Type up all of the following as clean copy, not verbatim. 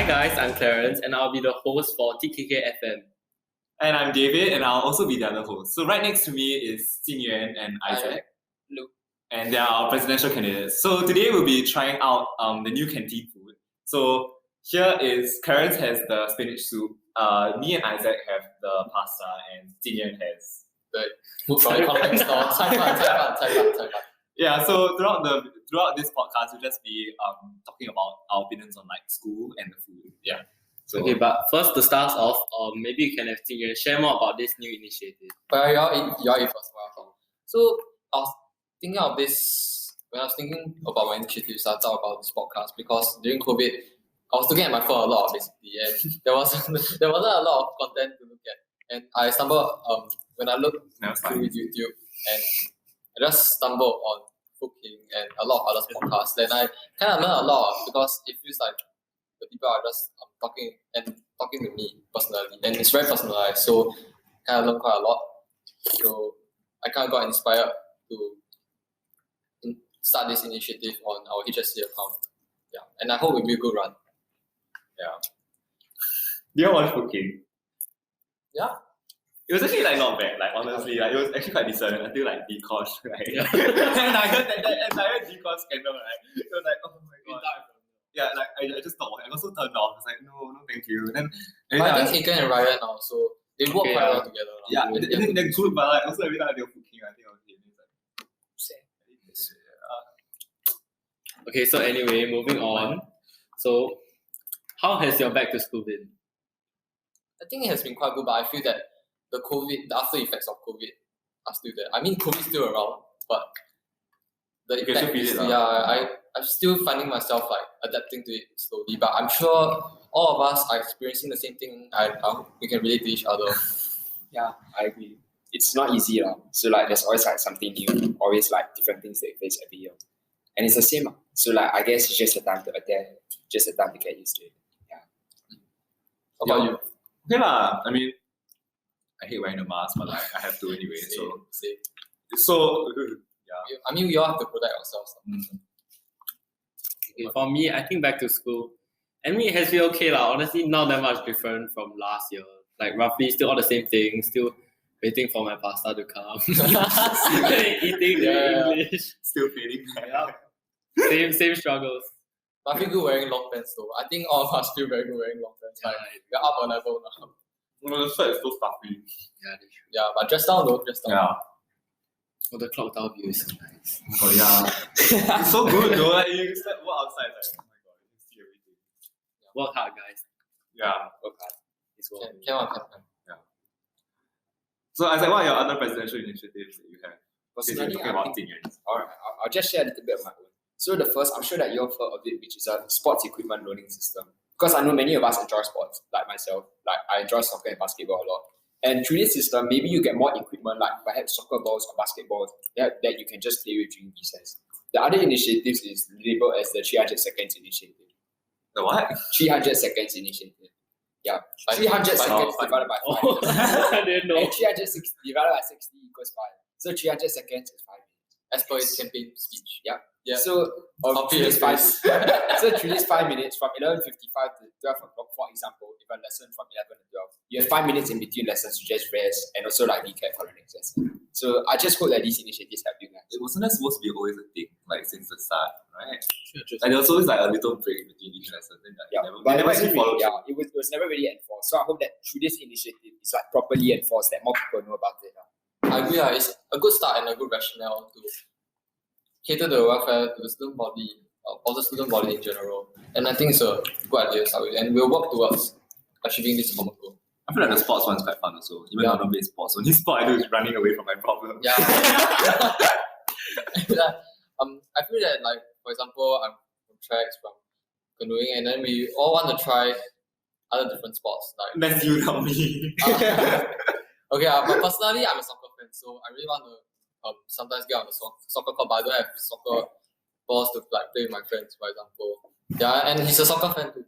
guys, I'm Clarence and I'll be the host for TKKFM. And I'm David, and I'll also be the other host. So right next to me is Xingyuan and Isaac. Luke. And they are our presidential candidates. So today we'll be trying out the new canteen food. So here is, Clarence has the spinach soup, me and Isaac have the pasta, and Xingyuan has the food from economic store. 菜饭. Yeah, so throughout this podcast, we'll just be talking about our opinions on like school and the food. Yeah. So, Okay, but first to start off, maybe you can have Xingyuan share more about this new initiative. But you're in first. So I was thinking of this when I was thinking about my initiatives. I thought about this podcast because during COVID, I was looking at my phone a lot basically, and there wasn't a lot of content to look at. And I stumbled when I looked through YouTube, and I just stumbled on cooking and a lot of other podcasts. Then I kind of learned a lot because it feels like the people are just talking to me personally, and it's very personalized. So kind of learned quite a lot. So I kind of got inspired to start this initiative on our HSC account. Yeah, and I hope it will be a good run. Yeah. Do you watch cooking? Yeah. It was actually like not bad, like honestly, like it was actually quite decent until like Dcosh, right? Yeah. And I heard that entire Dcosh scandal, right? It was like, oh my god. Yeah, like I just thought, I got so turned off. I was like, no, thank you. And then I think Aiken and Ryan now, so they work quite well together. Yeah, they're good, but like also every time they're cooking, I think I was Okay, so anyway, moving on. So, how has your back to school been? I think it has been quite good, but I feel that the after effects of COVID are still there. I mean, COVID is still around, but the effect is, I'm still finding myself like adapting to it slowly. But I'm sure all of us are experiencing the same thing. I hope we can relate to each other. Yeah, I agree. It's not easy, so like there's always like something new, always like different things that you face every year, and it's the same. So like I guess it's just a time to adapt, just a time to get used to it. Yeah. How about you? Okay lah. I mean, I hate wearing a mask, but like I have to anyway. Same. So yeah. I mean, we all have to protect ourselves. Okay, for me, I think back to school, I mean, it has been okay lah. Honestly, not that much different from last year. Like roughly, still all the same things. Still waiting for my pasta to come. Eating the English. Still feeling Yeah. Same struggles. But I feel good wearing long pants though. I think all of us feel very good wearing long pants. Like, we're up a level now. Well, the shirt is so stuffy. Yeah, but dress down though, dress down. Yeah. Oh, the clock tower view is so nice. Oh yeah. It's so good though. Like you walk outside, like oh my god, you can see everything. Work hard, guys. Yeah. Work hard. It's work. Can. Yeah. So Isaac, what are your other presidential initiatives that you have? Personally, Alright. I'll just share a little bit of my own. So the first, I'm sure that you've heard of it, which is a sports equipment loaning system. Because I know many of us enjoy sports, like myself. Like I enjoy soccer and basketball a lot. And through this system, maybe you get more equipment, like perhaps soccer balls or basketballs that you can just play with during recess. The other initiatives is labeled as the 300 seconds initiative. The what? 300 seconds initiative. Yeah, 300 seconds divided by 5 minutes. I didn't know. And 360 divided by 60 equals 5. So 300 seconds is 5 minutes. As per his campaign speech. Yeah. Yeah. So through these 5 minutes from 11:55 to 12 o'clock, for example, if a lesson from 11 to 12, you have 5 minutes in between lessons to just rest and also like recap for the next lesson. So I just hope that these initiatives help you guys. It wasn't that supposed to be always a thing, like since the start, right? Sure. And there was always like a little break between each lesson. Then But never actually followed. it was never really enforced. So I hope that through this initiative, it's like properly enforced, that more people know about it. I agree, it's a good start and a good rationale to cater the welfare to the student body, or the student body in general. And I think it's a good idea to start with, and we'll work towards achieving this common goal. I feel like the sports one's quite fun also. Even though I don't play sports, only sport I do is running away from my problem. Yeah. I feel that like, for example, I'm from tracks, from canoeing, and then we all want to try other different sports. Like That's you, not me. Okay, but personally, I'm a soccer fan, so I really want to sometimes get on the soccer court, but I don't have soccer balls to like play with my friends, for example. Yeah, and he's a soccer fan too.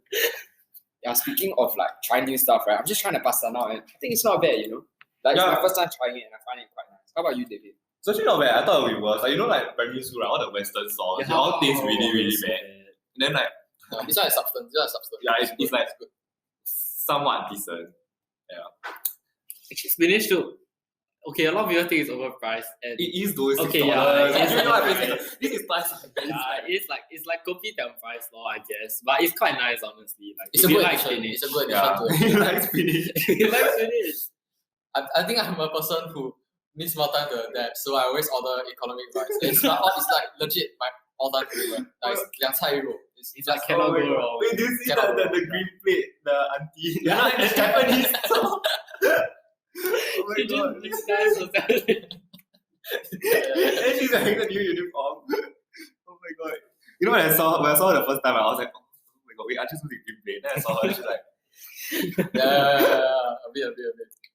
Yeah, speaking of like trying new stuff, right? I'm just trying to pass that now, and I think it's not bad, Like it's my first time trying it, and I find it quite nice. How about you, David? It's actually not bad. I thought it would be worse. Like like primary school, right? All the Western sauce, they all taste really, really bad. And then like This one is substance. Yeah, it's like good. somewhat decent. Actually, spinach too. Okay, a lot of people think it's overpriced, and It is though. It's Okay, $6. yeah, And it's you know what I mean? overpriced. This is price. it's like kopitiam price law, I guess. But it's quite nice, honestly. Like It's if a you good like addition. spinach, It's a good Yeah, addition to it. you like spinach. you like spinach. I think I'm a person who needs more time to adapt, so I always order economic rice. It's like legit my all-time favorite. Like 两菜一肉. It's like cannot go wrong. Wait, do you see Cannot the go green plate, the auntie? You know, in the Japanese store. Oh my She just god. disguised herself. And she's wearing the new uniform. Oh my god. You know when I saw her the first time, I was like, oh my god, wait, I just want the green plate. Then I saw her, she's like, A bit.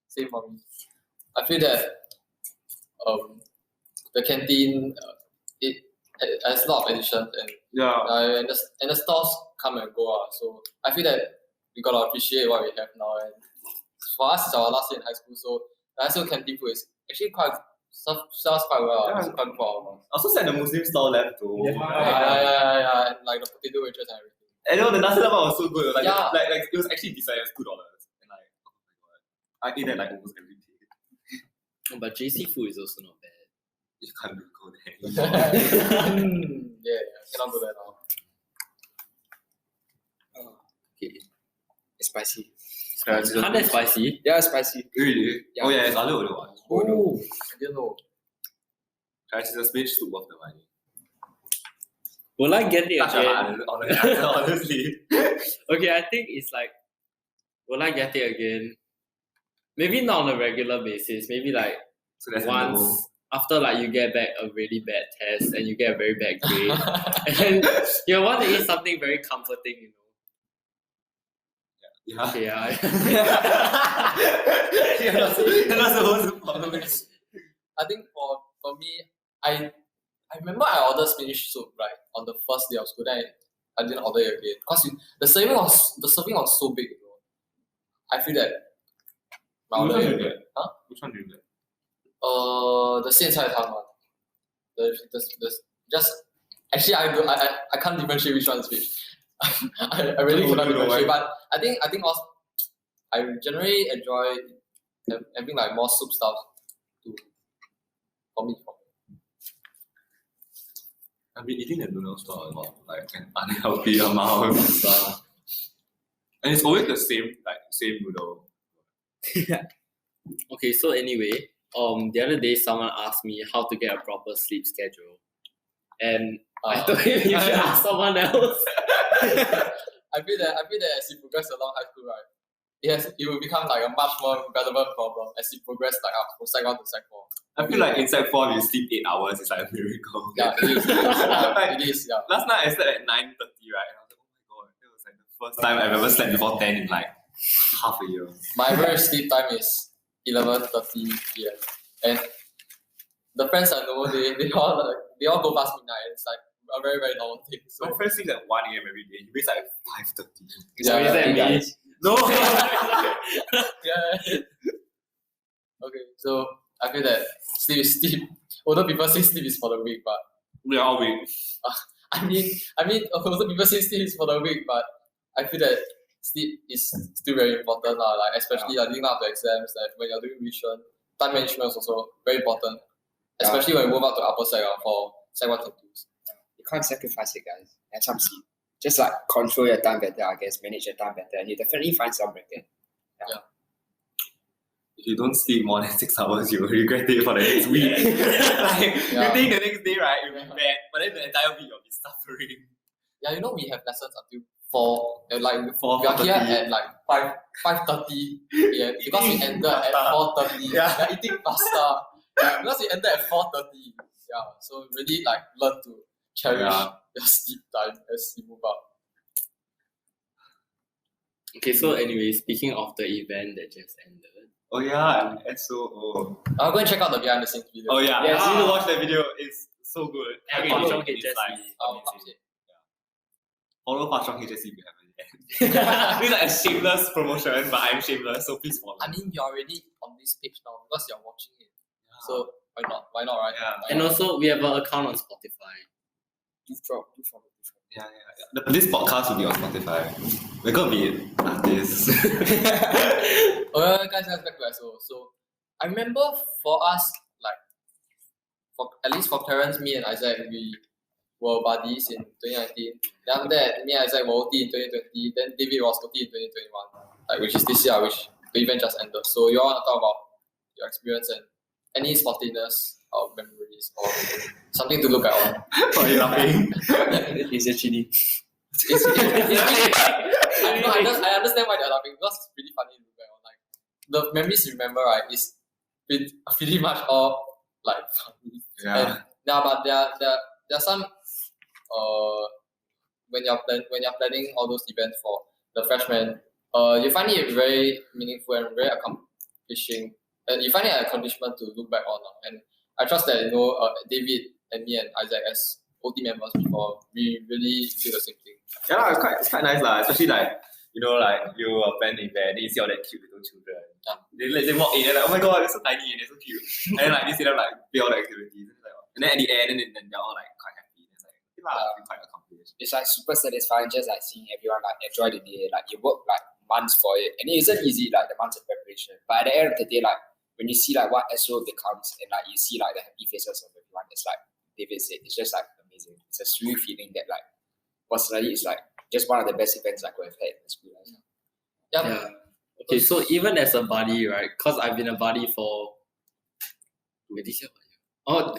Same for me. I feel that the canteen it has a lot of additions yeah. and the stores come and go. So I feel that we gotta appreciate what we have now. And for us, it's our last year in high school, so the high school canteen food is actually sells quite well. Yeah. It's quite good for us. I also said the Muslim stall left too. Yeah. And like the potato wedges and everything. And you know, the nasi lemak was so good. Like, Yeah. like it was actually decent. It was $2. And like, oh my god. I eat that like almost every day. But JC food is also not bad. You can't go there. Yeah, cannot do that now. Okay. It's spicy. Can't that spicy? Yeah, it's spicy. Really? Yeah. Oh yeah, it's olive oil one. Oh. I didn't know. Guys, it's a spinach soup worth the money. Will I get it again? Honestly. Okay, I think it's like, will I get it again? Maybe not on a regular basis. Maybe like So that's once a no. after like you get back a really bad test and you get a very bad grade, and you want to eat something very comforting, you know. Yeah. Okay, yeah. You're not supposed to follow me. I think for me, I remember I ordered spinach soup right on the first day of school. Then I didn't order it again because the serving was so big. You know. I feel that. Which one do you the get? Which one do you get? 现菜汤 one. The just actually I can't differentiate which one is which. I really cannot differentiate, but I think also I generally enjoy having like more soup stuff to for me. I've been eating the noodle store a lot, like an unhealthy amount. And it's always the same noodle. Okay, so anyway, the other day someone asked me how to get a proper sleep schedule, and I told him you should ask someone else. I feel that as you progress along high school, right, it will become like a much more relevant problem as you progress like up from Sec 1 to Sec 4. I feel like in Sec 4, you sleep 8 hours, it's like a miracle. Yeah, it is. Like, It is. Yeah. last night I slept at 9:30, right? And I was like, oh my god, that was like the first time I've ever slept before 10 in like half a year. My average sleep time is 11:30 p.m. And the friends I know, they all go past midnight. It's like a very very normal thing. So My friend sleeps at 1 a.m. every day. He wakes up at 5:30. So is that me? No! yeah. Okay, so I feel that sleep. Older people say sleep is for the weak, but We are all weak. I mean, older people say sleep is for the weak, but I feel that sleep is still very important, like especially like leading up to exams, like when you're doing revision, time management is also very important, especially when you move up to upper sec for Sec 1 to 2. You can't sacrifice it, guys. Have some sleep. Just like control your time better, I guess. Manage your time better, and you definitely find some break. If you don't sleep more than 6 hours, you will regret it for the next week. Like, you think the next day, right, you'll be bad, but then the entire week you'll be suffering. Yeah, you know we have lessons until 4, like we are 4:30. here at like 5:30 p.m. because we ended at 4:30. Yeah. We're eating pasta. Yeah, because we ended at 4:30. Yeah, so really like learn to cherish your sleep time as you move up. Okay, so anyway, speaking of the event that just ended. Oh yeah, it's so old. I'll go and check out the behind the scenes video. Oh yeah, Yes. you need to watch that video. It's so good. Okay, Follow Chong it, it's HSC. like I'll amazing. watch it. Follow Chong HSC if you haven't yet. This is like a shameless promotion, but I'm shameless, so please follow. I mean, you're already on this page now because you're watching it. So why not? Why not, right? Yeah. Why And not? also, we have an account on Spotify. Do follow. This podcast will be on Spotify. We're gonna be artists. Guys, back to SO. So I remember for us, like for at least for Clarence, me and Isaac, we were buddies in 2019. Then after that, me and Isaac were OT in 2020. Then David was OT in 2021, like which is this year, which the event just ended. So you all want to talk about your experience and any sportiness or memories or something to look at on. Why are you laughing? It's actually. I understand why they're laughing because it's pretty funny to look back on. Like the memories you remember, right, is pretty much all like funny. Yeah. But there are some when you're planning all those events for the freshmen, you find it very meaningful and very accomplishing. And you find it an accomplishment to look back on. And I trust that David and me and Isaac as OT members before, we really feel the same thing. Yeah, it's quite nice lah. Especially like you plan an event, then you see all that cute little children. Yeah. They walk in and like, oh my god, they're so tiny and they're so cute. And then like you see them like play all the activities. And then at the end, then they're all like quite happy. It's like quite accomplished. It's like super satisfying just like seeing everyone like enjoy the day. Like you work like months for it, and it isn't easy like the months of preparation. But at the end of the day, like when you see like what SO becomes and like you see like the happy faces of everyone, it's like David said, it's just like amazing. It's a surreal feeling that like personally it's like just one of the best events I could have had in school. Yeah. Okay, so even as a buddy, right? Because I've been a buddy for. Wait, this year. Oh,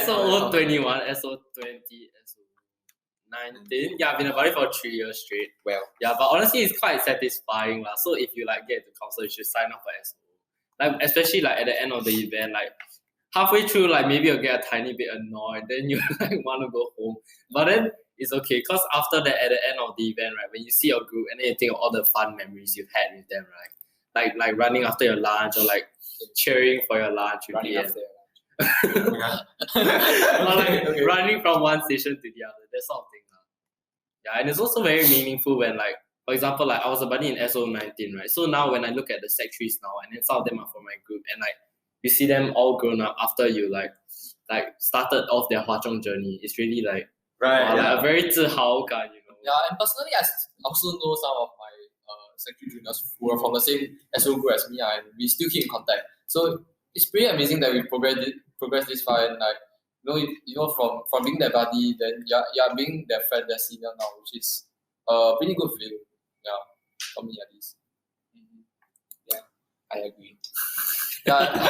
SO 21, SO 20, SO 19. Yeah, I've been a buddy for 3 years straight. Well, Yeah, but honestly, it's quite satisfying lah. So if you like get to council, you should sign up for SO. Like especially like at the end of the event, like halfway through, like maybe you'll get a tiny bit annoyed, then you like want to go home. But then it's okay, because after that, at the end of the event, right, when you see your group and then you think of all the fun memories you've had with them, right? Like running after your lunch or like cheering for your lunch with running the after or like running from one station to the other, that sort of thing. Yeah, and it's also very meaningful when like, for example, like I was a buddy in SO 19, right? So now when I look at the Sec 3s now, and then some of them are from my group, and like you see them all grown up after you like started off their Hwa Chong journey, it's really like, Right. like a very 自豪感, Yeah, and personally, I also know some of my secondary juniors who are from the same SO group as me, and we still keep in contact. So it's pretty amazing that we progress this far, and like from being their buddy, then you're being their friend, their senior now, which is pretty good feeling. Yeah, for me at least. Yeah, I agree. Yeah,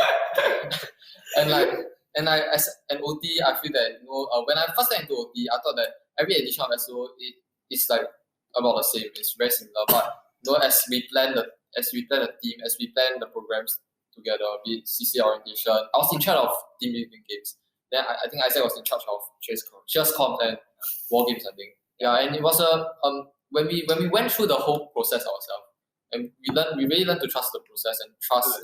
and as an OT, I feel that when I first got into OT, I thought that every edition of SO it's like about the same. It's very similar, but as we plan the team, as we plan the programs together, be it CC orientation, I was in charge of team building games. Then I think Isaac was in charge of chess comp and war games, I think. Yeah, and it was when we went through the whole process ourselves, and we really learned to trust the process and trust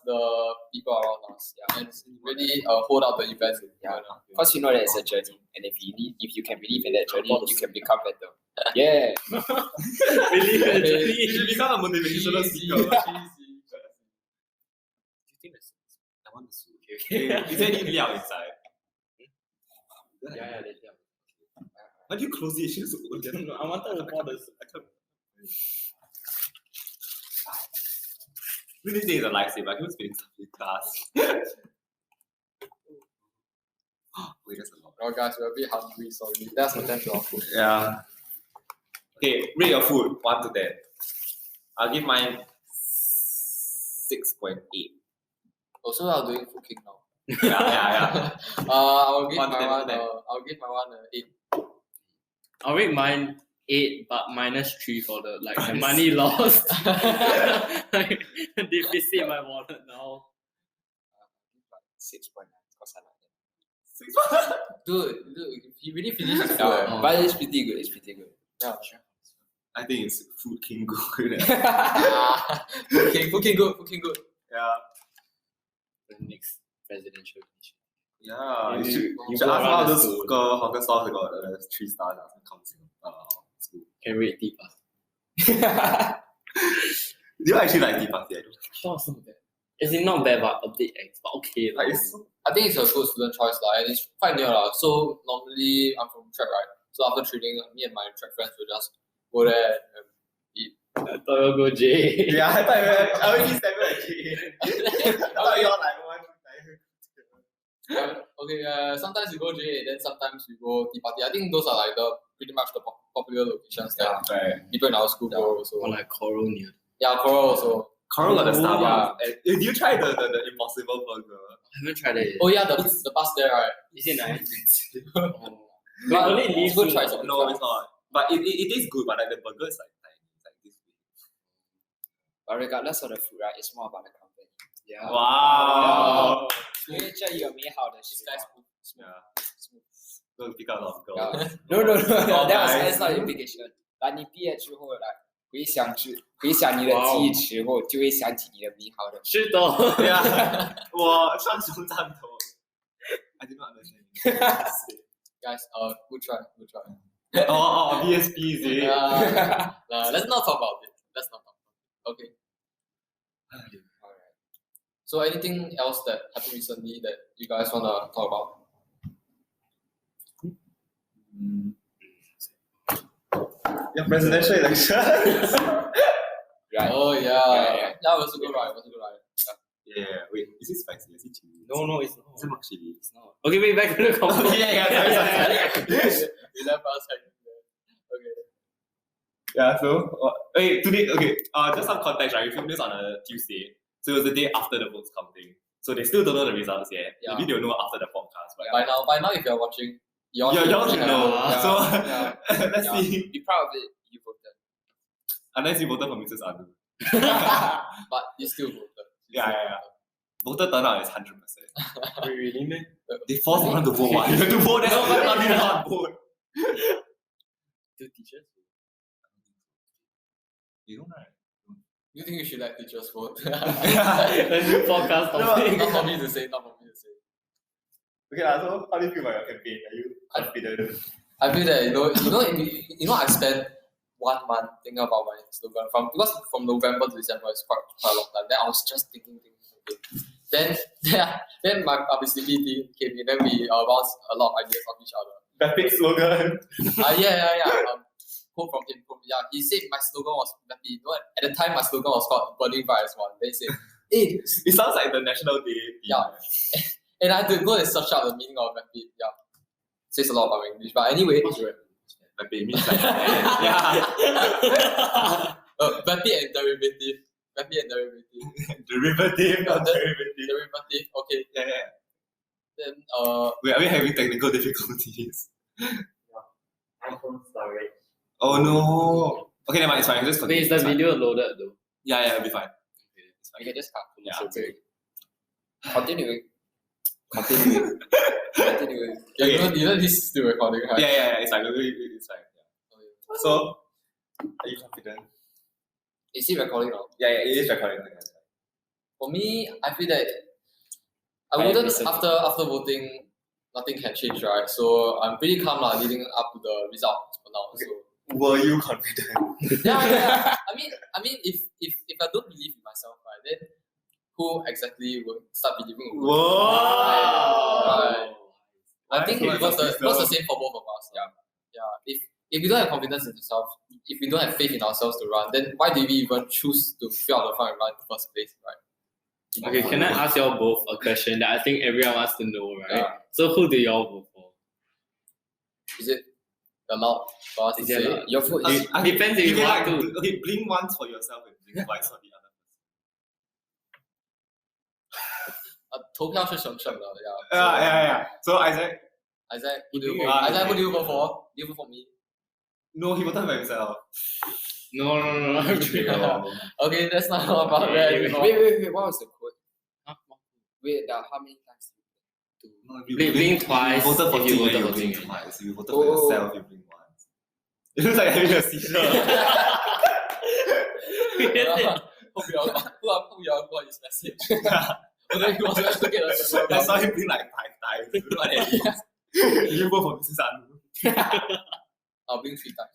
the people around us. Yeah, and really hold out the event. Yeah, because you know that it's a journey, and if you can believe in that journey, you can become better. Yeah. Believe in the journey. You should become a motivational speaker. Do you think that's? I want to see. Okay. Is there any liao inside? Yeah. Why do you close it? It's so old. No, I wanted to pour this. I can't. This day is a lifesaver. I can spend stuff in class. Wait, that's a lot. Oh guys, we're a bit hungry, sorry. That's the time to our food. Yeah. Okay, rate your food 1 to 10. I'll give mine 6.8. Also, I'm doing cooking now. Yeah. I'll give 1 to 10, my 1 to 10. I'll give my one 8. I'll rate mine 8, but -3 for the the money lost. Like deficit in my wallet now. 6.9 because I like it. Dude, he really finished his food. Yeah, but it's pretty good. Yeah. I think it's food king good. Cooking good. Yeah. The next presidential edition. Yeah. You You should go ask around all the those school. hawker stores that got 3 stars that come to school. Can rate Tipa. Do you actually like tea party? I don't. Oh, so bad. Is it not bad, but a bit X, but okay. Like, I think it's a good student choice and it's quite near So normally I'm from track, right? So after training, me and my track friends will just go there and eat. I thought you'll go J. yeah, I thought I already said I thought you're like one. Okay, sometimes we go J, then sometimes we go tea party. I think those are like the pretty much the popular locations that Right. people in our school go. Or So like Coral near. yeah, Coral also. Coral got the Oh, Starbucks. Did you try the Impossible Burger? I haven't tried it yet. Oh yeah, the bus there, right? Is it nice? But only leaves good you- choice. No, it's not. But it is good, but like the burger is like tiny. It's like this big. But regardless of the food, right, it's more about the company. Yeah. Wow. 因为这有美好的 This 时 guy's 光。 smooth. Don't pick out a lot of girls. Yeah. No, no, no, no. That was nice. that's not implication. 来，你毕业之后，来回想你的记忆之后，就会想起你的美好的。是的。Yeah. 我双雄赞同。I did not understand. Guys, good try. VSP is it? Let's not talk about it. Okay. Alright. So anything else that happened recently that you guys wanna talk about? Your presidential election. Right. Oh yeah. That was a good ride. Yeah. Wait, is it spicy? Is it chili? No, it's not. Is it not chili? It's not. Okay, wait, back to the convo. Sorry. We left us hanging there. Okay. Yeah, so wait, today just some context, right? We filmed this on a Tuesday. So it was the day after the votes counting. So they still don't know the results yet. Yeah. Maybe they'll know after the podcast. But By now, if you're watching, y'all should know. Yeah. So Yeah. let's Yeah. see. Be proud of it. You voted. Unless you voted for Mrs. Anu. But you still voted. Yeah. Voter turnout is 100%. Wait, really, man? They force everyone to vote. What? You have to vote. That's No, but- not not vote. Do teachers? You don't right? You think you should let teachers vote? A new podcast No, topic. Not for me to say. Okay, so how do you feel about your campaign? Are you confident? I feel that I spent 1 month thinking about my slogan because from November to December is quite a long time. Then I was just thinking. Then my publicity team came in. Then we bounced a lot of ideas of each other. Epic slogan. Yeah. Quote from him. Yeah, he said my slogan was happy. At the time my slogan was called Burning Bright as one. Then he said, hey, It sounds like the National Day. Yeah. and I had to go and search out the meaning of happy. Yeah, says a lot about my English. But anyway, Epic means like yeah. happy and derivative. Happy and derivative. Derivative, not Yeah, derivative. Derivative. Okay. Yeah. Then Wait, are we having technical difficulties? iPhone storage. Oh no. Okay, never mind, it's fine. Just Wait, continue. is the It's fine. video loaded though? Yeah, it'll be fine. You can just cut. Yeah. Okay. Continuing. yeah, you know this is still recording, right? Yeah, it's fine. It's fine. Yeah. So, are you confident? Is he recording now? Yeah, it is recording. For me, I feel that I I wouldn't listen. after voting, nothing can change, right? So I'm pretty calm leading up to the results for now. Okay. So Were you confident? yeah. I mean, if I don't believe in myself, right, then who exactly will start believing in me? Whoa! Right. I think Nice, it was nice, the same for both of us. Yeah. If we don't have confidence in ourselves, if we don't have faith in ourselves to run, then why did we even choose to fill out the form and run in the first place, right? Okay, can I ask y'all both a question that I think everyone wants to know, right? Yeah. So who do y'all vote for? Is it allowed for us to Is it say? allowed? Your food Okay, is Depends if you can want like, to. okay, blink once for yourself and blink twice for the other. 投票是神圣的, yeah. Yeah. So Isaac, Isaac, who do You you think vote? you- Isaac, who do you vote for? Do you vote for me? no, he voted for himself. No. I'm kidding. Okay, that's not about that Wait, anymore. wait. What was the quote? Huh? Wait, how many times? No, if you Blink twice You voted for if you Jing, voted then for blink Jing. twice. If you voted for yourself, you blink once. It looks like having a seizure. Hope you all got his message. Okay, he was just looking at the I saw him blink like 5 times. You know what that is? You vote for Mrs. Anu. I'll blink 3 times.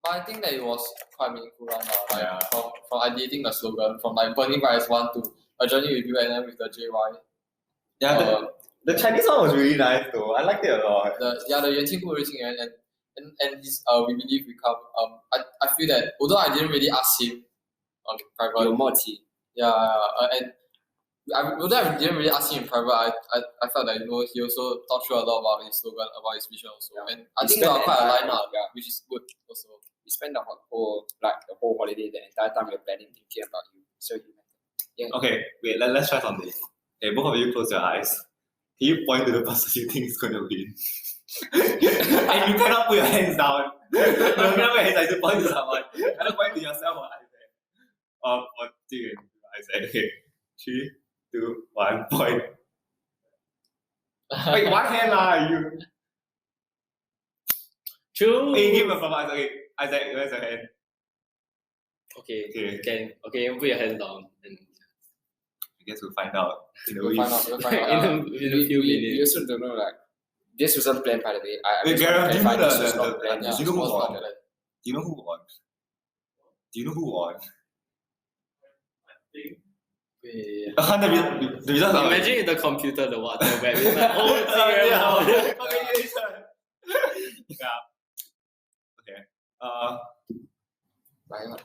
But I think that it was quite meaningful one like Yeah. from ideating the slogan, from like burning bright as one to a journey with you and then with the JY. Yeah, the Chinese one was really nice though. I liked it a lot. The 元庆不如情人 and this we believe we come I feel that although I didn't really ask him on private, 有默契。 yeah, and although I didn't really ask him in private, I felt that he also thought through a lot about his slogan, about his vision also, and I We think we spent are the quite entire aligned now, yeah. which is good also. We spent the whole holiday, the entire time we were planning, thinking about you. So you Okay, wait, let's try something. Okay, both of you close your eyes. Can you point to the person you think is gonna win? And you cannot put your hands down. No, you cannot put your hands down, you point to someone. You cannot point to yourself or Isaac. Or Isaac. Okay. 3, 2, 1, point. Wait, one hand lah, you. True. Hey, give a from Isaac. Okay, Isaac, where's your hand? Okay. Okay. Okay, put your hands down. And I guess we'll find out in a We'll week. find out. in a few we minutes. also don't know, like, this wasn't planned, by the way. I Wait, just want Gareth, to do you clarify know this the- was the- not planned. Yeah, Do you know who was won? not planned. Do you know who won? Do you know who won? Wait. The results are Imagine if the computer, the what, the web is like, oh, it's yeah. here. Congratulations. Yeah. Okay.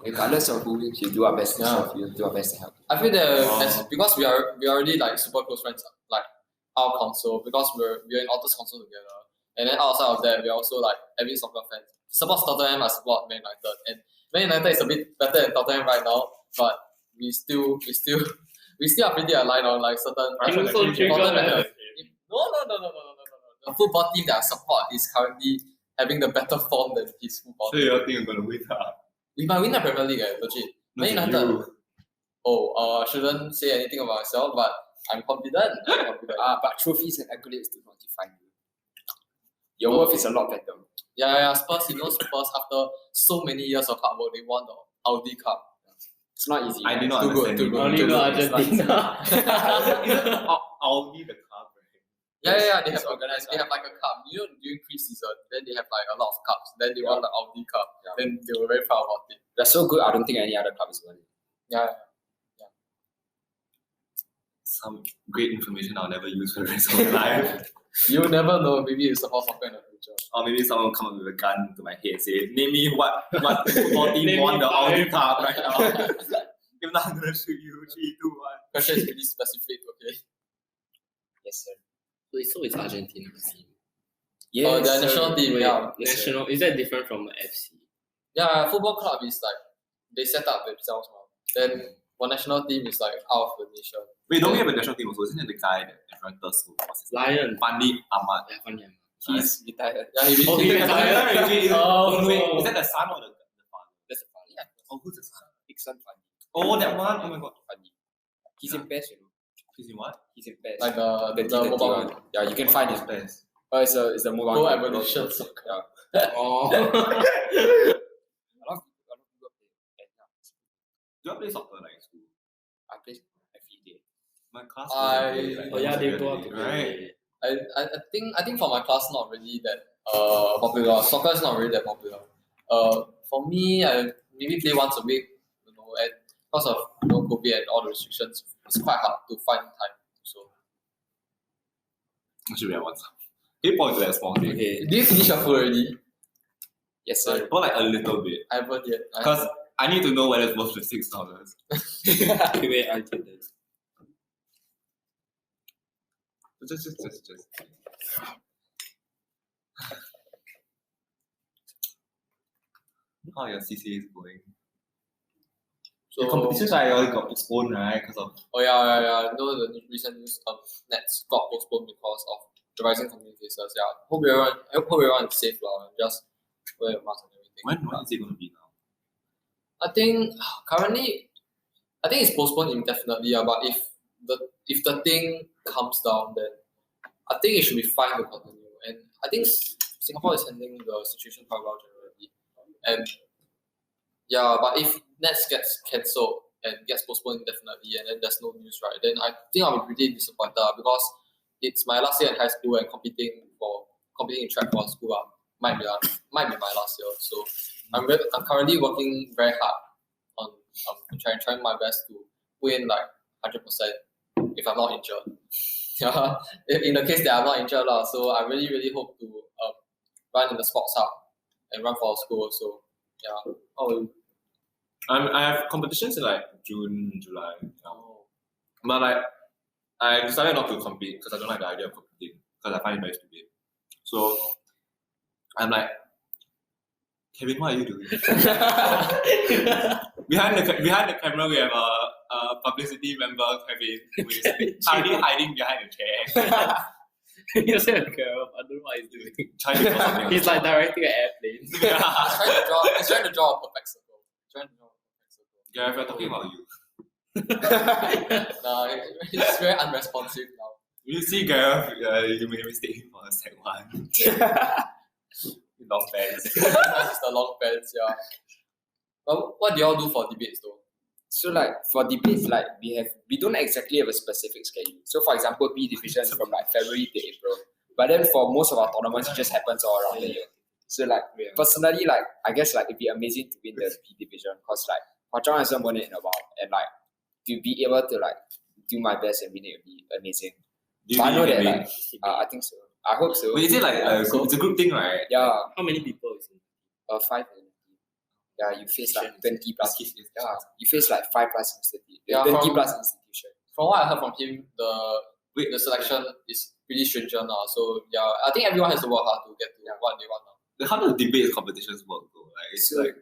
Regardless of who wins, you do our best to Yeah. serve you, do our best to help. I feel that Oh. because we are already like super close friends, like our council, because we're in Otters council together, and then outside of that we're also like avid soccer fans. Support Tottenham, I support Man United, and Man United is a bit better than Tottenham right now, but we still are pretty aligned on like certain You so triggered, important man. matters. No. The football team that I support is currently having the better form than his football So team. you think you're gonna win? We might win the Premier League, legit. Man United. Oh, shouldn't say anything about myself, but I'm confident. But trophies and accolades do not define you. Your worth is a lot better. Yeah, Spurs, Spurs after so many years of hard work, they won the Audi Cup. It's not easy. I did not Too good, understand. too you. good. Only go Argentina. I'll be the cup, right? Yeah, they It's have organized, they have like a cup. During pre-season, then they have like a lot of cups. Then they won the Audi Cup. Yeah. Then they were very proud about it. They're so good, I don't think any other club is winning. Yeah. Some great information I'll never use for the rest of my life. You never know. Maybe you support soccer in the future. Or maybe someone will come up with a gun to my head and say, name me what football team Name won me the five. Audi Cup right now. If not, I'm gonna shoot you. 3, 2, 1. Question is pretty specific. Okay. Yes, sir. Wait, so it's Argentina team. Yes, the sir. national team. Wait, Yeah. Yes, sir. national, is that different from the FC? Yeah, football club is like they set up themselves now. Then one national team is like out of the nation. Wait, don't we have a national team also? Isn't it the guy that everyone thirsts for? What's his name? Lion. Fandi Ahmad. Yeah, funny. He's retired. Yeah, he Oh, he retired? Oh, Wait, no. is that the son or the father? That's a funny. Yeah. Oh, who's the son? Iksan funny. Oh, that one. Oh my god. Funny. He's in PES, you know. He's in what? He's in PES. like the 2021. mobile one. Yeah, you can find his Best. it's the mobile Pro game. Evolution Yeah. Soccer. Oh. A lot of people play. And, Do you play soccer like in school? I play every day. My class. I- doesn't play, like, Oh yeah, they once go a out day, to right? I think for my class not really that popular. Soccer is not really that popular. For me, I maybe play once a week, and because of COVID and all the restrictions, it's quite hard to find time. So, Should be at once. Can you point to that small thing? Okay. do you finish your food already? Yes, sir. Or like a little bit. I haven't yet. Because I need to know whether it's worth the $6. Okay, wait, I did this. Just. How your CCA is going? so, The competitions I already got postponed, right? Because of Oh yeah. No, the recent news Nets got postponed because of the rising community cases. Yeah, I hope everyone is safe now and just wear a mask and everything. when is it going to be now? I think currently, I think it's postponed indefinitely. Yeah, but if the thing comes down, then I think it should be fine to continue. And I think Singapore is handling the situation quite well generally. And yeah, but if Nets gets cancelled and gets postponed indefinitely, and then there's no news, right? Then I think I'll be pretty disappointed because it's my last year in high school and competing in track for school might be my last year. So I'm currently working very hard on trying my best to put in like 100% if I'm not injured. Yeah, in the case that I'm not injured lah. So I really hope to run in the sports hub and run for our school also. Yeah. Oh, I have competitions in like June, July. But like I decided not to compete because I don't like the idea of competing because I find it very stupid. So I'm like, Kevin, what are you doing? behind the camera, we have a publicity member, Kevin, who is currently hiding behind a chair. He's a girl. I don't know what he's doing. Trying to do something. He's like directing an airplane. he's trying to draw a perfect circle. Yeah, if we're talking about you. No, he's very unresponsive now. You see, Gareth, you made a mistake for a sec one. Long pants. It's the long pants, yeah. But what do y'all do for debates though? So like for debates, like we don't exactly have a specific schedule. So for example, P division from like February to April. But then for most of our tournaments, it just happens all around the year. So like personally, like I guess like it'd be amazing to win the P division because like Hwa hasn't won it in a while, and like to be able to like do my best and win it would be amazing. But I know that like I think so. I hope so. Wait, is it like it's a group thing, right? Yeah. How many people is in? 5 in the team. Yeah, you face like 20 plus. Kids. Yeah, you face like 5 plus institution. Yeah, 20 plus institution. From what I heard from him, the selection is pretty stringent now. So yeah, I think everyone has to work hard to get to what they want now. How does debate competitions work though? Like it's So, like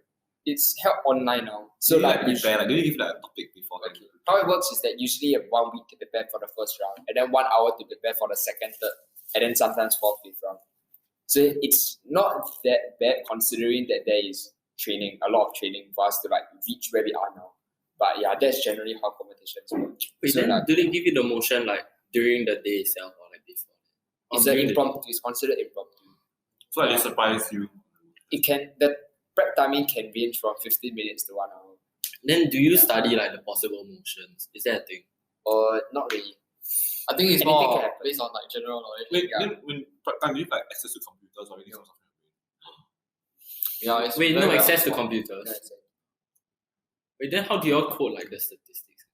it's held online now. so So like like prepare, like do you give like a topic before? okay. How it works is that usually you have 1 week to prepare for the first round, and then 1 hour to prepare for the second, third, and then sometimes fourth, fifth round. So it's not that bad considering that there is a lot of training for us to like reach where we are now. But yeah, that's generally how competitions work. Wait, So then like, do they give you the motion like during the day itself or like before? it's during the impromptu. It's considered impromptu. So they surprise you. The prep timing can range from 15 minutes to 1 hour. Then do you study like the possible motions? Is that a thing? Or not really. I think it's Anything more can happen. based on like general knowledge. Wait, Yeah. then when prep time, do you have like access to computers or anything else? Yeah, it's Wait, no very access to small. computers. Yeah, it's Wait, then how do you all code like the statistics?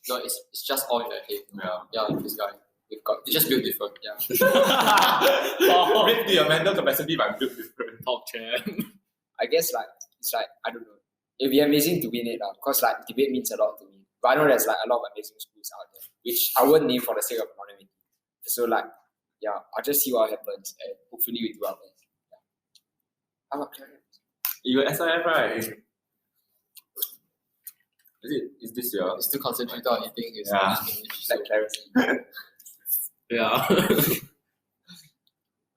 No, it's just all in the head. Yeah. Yeah, this guy. It's just built different. Yeah. Rate the mental capacity by build different. Talk chair. I guess like it's like I don't know. It'd be amazing to win it because like debate means a lot to me. But I know there's like a lot of amazing schools out there, which I won't name for the sake of anonymity. So like yeah, I'll just see what happens and hopefully we do our best. Yeah. How about Clarence? You're SIF, right? Is this year? It's still concentrated on eating his Yeah. English. So Like Clarence. Yeah.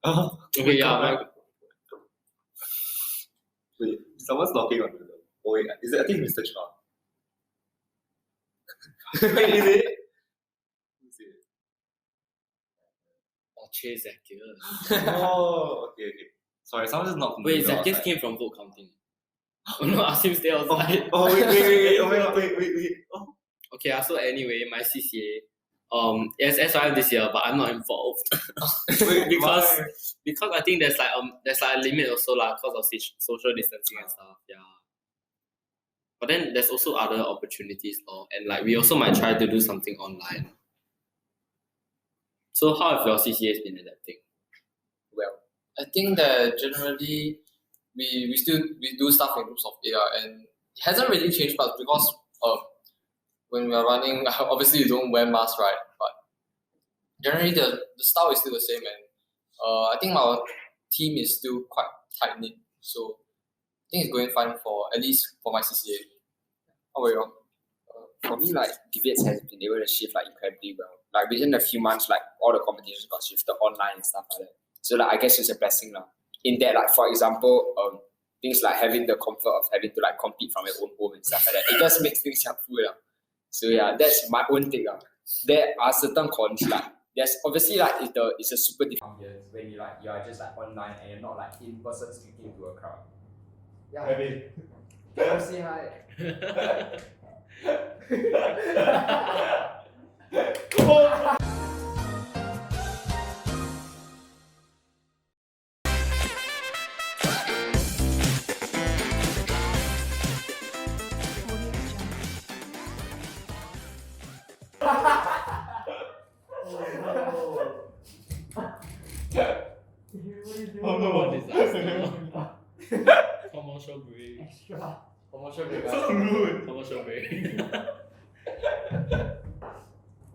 Oh, Okay, yeah. Like, wait, someone's knocking on the door. Oh wait, is it? I think Mr. Chua. Wait, is it? Who is it? oh, Che Zacchaeus. Oh, okay. Sorry, someone just knocked on the Wait, door Zacchaeus outside. came from vote counting. Oh no, ask him stay outside. Oh wait. Oh my god, wait. Oh. Okay, so anyway, my CCA, it's SYM this year, but I'm not involved Wait, because why? because I think there's like a limit also because of social distancing and stuff. Yeah. But then there's also other opportunities, and like we also might try to do something online. So how have your CCAs been adapting? Well, I think that generally we do stuff in groups of 8 and it hasn't really changed much because when we are running obviously you don't wear masks, right? But generally the style is still the same, and I think our team is still quite tight knit. So I think it's going fine for at least for my CCA. How about you? for me, like debates has been able to shift like incredibly well. Like within a few months, like all the competitions got shifted online and stuff like that. So like I guess it's a blessing now. In that, like for example, things like having the comfort of having to like compete from your own home and stuff like that. It just makes things helpful. So yeah, that's my own thing. There are certain cons like there's obviously like it's a super different when you are just like online and you're not like in person speaking to a crowd. Yeah. Kevin. Come say hi. Oh no, disaster. Commercial break. Commercial break. Commercial break.